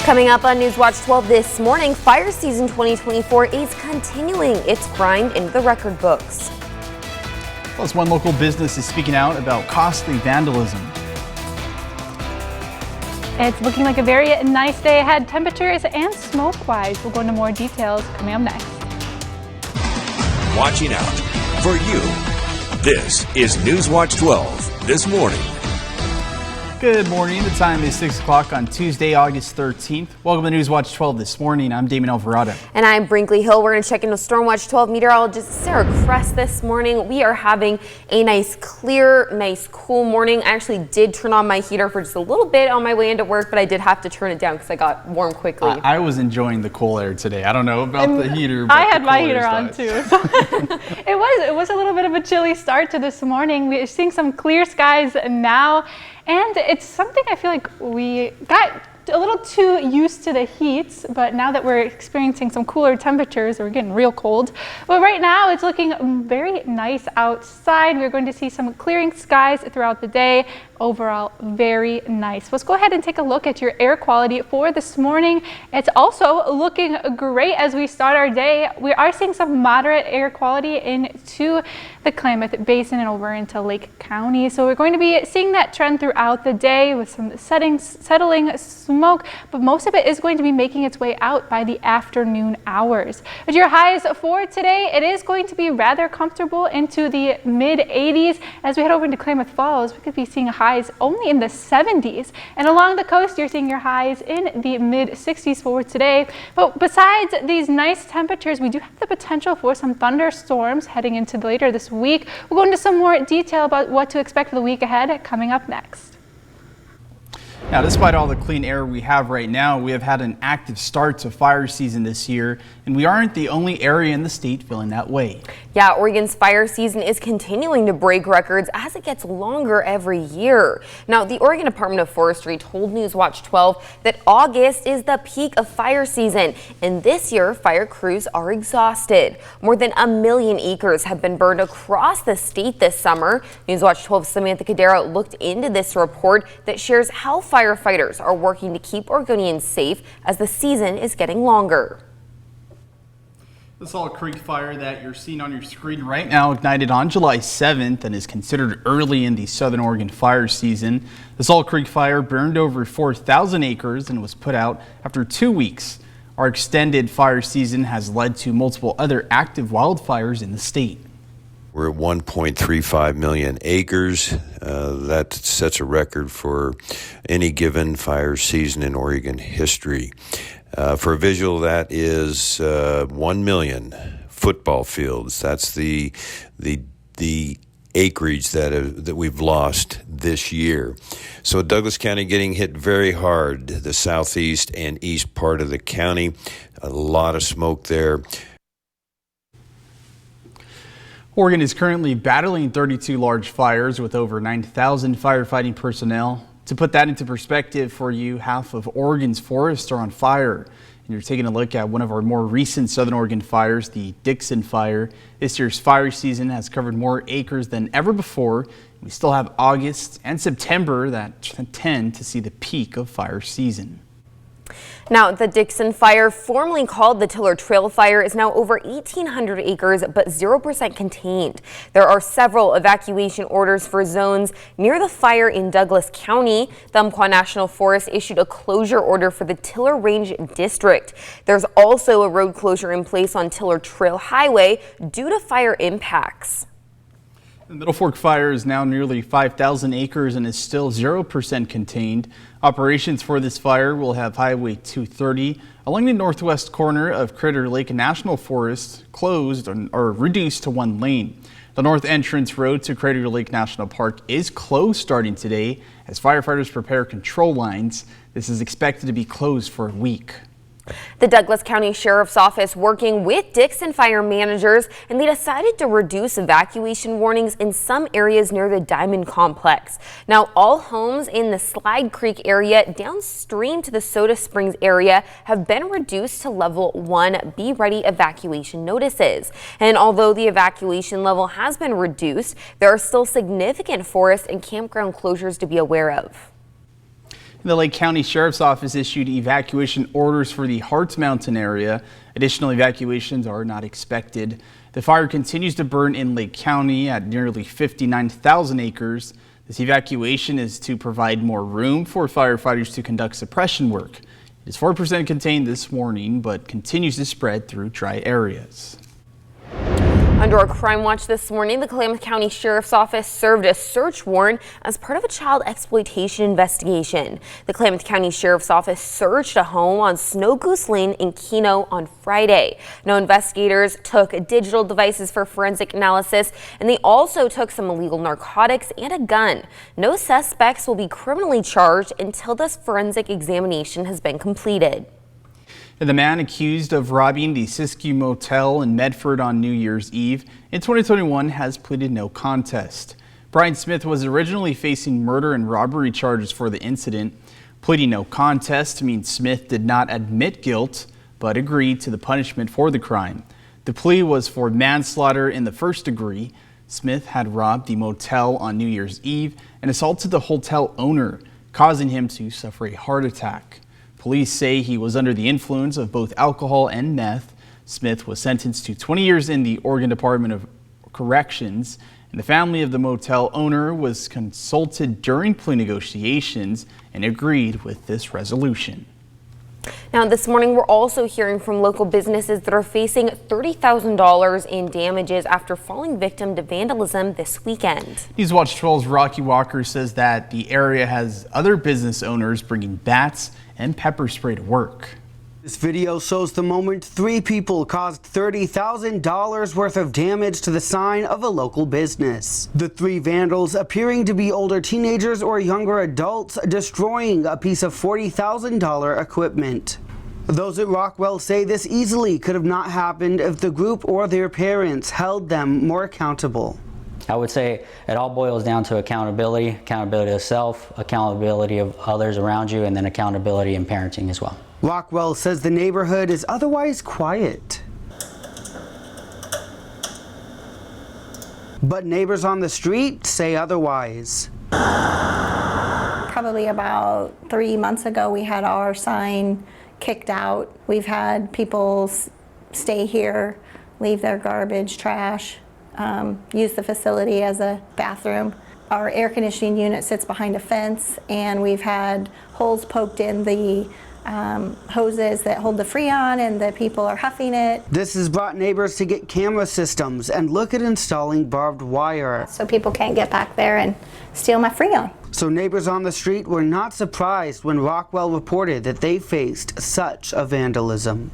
Coming up on NewsWatch 12 this morning, fire season 2024 is continuing its grind into the record books. Plus, one local business is speaking out about costly vandalism. It's looking like a very nice day ahead, temperatures and smoke-wise. We'll go into more details coming up next. Watching out for you. This is NewsWatch 12 this morning. Good morning. The time is 6 o'clock on Tuesday, August 13th. Welcome to NewsWatch 12 this morning. I'm Damon Alvarado. And I'm Brinkley Hill. We're going to check into Stormwatch 12 meteorologist Sarah Crest this morning. We are having a nice, clear, nice, cool morning. I actually did turn on my heater for just a little bit on my way into work, but I did have to turn it down because I got warm quickly. I was enjoying the cool air today. I don't know about the heater, but I had my heater on too. It was a little bit of a chilly start to this morning. We're seeing some clear skies now. And it's something I feel like we got a little too used to the heat, but now that we're experiencing some cooler temperatures, we're getting real cold. But right now it's looking very nice outside. We're going to see some clearing skies throughout the day. Overall, very nice. Let's go ahead and take a look at your air quality for this morning. It's also looking great as we start our day. We are seeing some moderate air quality into the Klamath Basin and over into Lake County. So we're going to be seeing that trend throughout the day with some settling smoke, but most of it is going to be making its way out by the afternoon hours. But your highs for today, it is going to be rather comfortable into the mid 80s. As we head over into Klamath Falls, we could be seeing highs only in the 70s, and along the coast you're seeing your highs in the mid 60s for today. But besides these nice temperatures, we do have the potential for some thunderstorms heading into later this week. We'll go into some more detail about what to expect for the week ahead coming up next. Now, despite all the clean air we have right now, we have had an active start to fire season this year, and we aren't the only area in the state feeling that way. Yeah, Oregon's fire season is continuing to break records as it gets longer every year. Now, the Oregon Department of Forestry told NewsWatch 12 that August is the peak of fire season, and this year fire crews are exhausted. More than 1 million acres have been burned across the state this summer. NewsWatch 12's Samantha Cadera looked into this report that shares how firefighters are working to keep Oregonians safe as the season is getting longer. The Salt Creek fire that you're seeing on your screen right now ignited on July 7th and is considered early in the Southern Oregon fire season. The Salt Creek fire burned over 4,000 acres and was put out after 2 weeks. Our extended fire season has led to multiple other active wildfires in the state. We're at 1.35 million acres. That sets a record for any given fire season in Oregon history. For a visual, that is 1 million football fields. That's the acreage that we've lost this year. So Douglas County getting hit very hard, the southeast and east part of the county. A lot of smoke there. Oregon is currently battling 32 large fires with over 9,000 firefighting personnel. To put that into perspective for you, half of Oregon's forests are on fire. And you're taking a look at one of our more recent Southern Oregon fires, the Dixon Fire. This year's fire season has covered more acres than ever before. We still have August and September that tend to see the peak of fire season. Now, the Dixon Fire, formerly called the Tiller Trail Fire, is now over 1,800 acres, but 0% contained. There are several evacuation orders for zones near the fire in Douglas County. The Umpqua National Forest issued a closure order for the Tiller Range District. There's also a road closure in place on Tiller Trail Highway due to fire impacts. The Middle Fork fire is now nearly 5,000 acres and is still 0% contained. Operations for this fire will have Highway 230 along the northwest corner of Crater Lake National Forest closed or reduced to 1 lane. The north entrance road to Crater Lake National Park is closed starting today as firefighters prepare control lines. This is expected to be closed for a week. The Douglas County Sheriff's Office working with Dixon fire managers, and they decided to reduce evacuation warnings in some areas near the Diamond Complex. Now, all homes in the Slide Creek area downstream to the Soda Springs area have been reduced to level 1 Be Ready evacuation notices. And although the evacuation level has been reduced, there are still significant forest and campground closures to be aware of. The Lake County Sheriff's Office issued evacuation orders for the Harts Mountain area. Additional evacuations are not expected. The fire continues to burn in Lake County at nearly 59,000 acres. This evacuation is to provide more room for firefighters to conduct suppression work. It is 4% contained this morning, but continues to spread through dry areas. Under our crime watch this morning, the Klamath County Sheriff's Office served a search warrant as part of a child exploitation investigation. The Klamath County Sheriff's Office searched a home on Snow Goose Lane in Keno on Friday. Now, investigators took digital devices for forensic analysis, and they also took some illegal narcotics and a gun. No suspects will be criminally charged until this forensic examination has been completed. And the man accused of robbing the Siskiyou Motel in Medford on New Year's Eve in 2021 has pleaded no contest. Brian Smith was originally facing murder and robbery charges for the incident. Pleading no contest means Smith did not admit guilt, but agreed to the punishment for the crime. The plea was for manslaughter in the first degree. Smith had robbed the motel on New Year's Eve and assaulted the hotel owner, causing him to suffer a heart attack. Police say he was under the influence of both alcohol and meth. Smith was sentenced to 20 years in the Oregon Department of Corrections, and the family of the motel owner was consulted during plea negotiations and agreed with this resolution. Now, this morning, we're also hearing from local businesses that are facing $30,000 in damages after falling victim to vandalism this weekend. NewsWatch 12's Rocky Walker says that the area has other business owners bringing bats and pepper spray to work. This video shows the moment 3 people caused $30,000 worth of damage to the sign of a local business. The 3 vandals appearing to be older teenagers or younger adults destroying a piece of $40,000 equipment. Those at Rockwell say this easily could have not happened if the group or their parents held them more accountable. I would say it all boils down to accountability of self, accountability of others around you, and then accountability in parenting as well. Rockwell says the neighborhood is otherwise quiet. But neighbors on the street say otherwise. Probably about 3 months ago, we had our sign kicked out. We've had people stay here, leave their garbage, trash, use the facility as a bathroom. Our air conditioning unit sits behind a fence, and we've had holes poked in the hoses that hold the Freon, and the people are huffing it. This has brought neighbors to get camera systems and look at installing barbed wire. So people can't get back there and steal my Freon. So neighbors on the street were not surprised when Rockwell reported that they faced such a vandalism.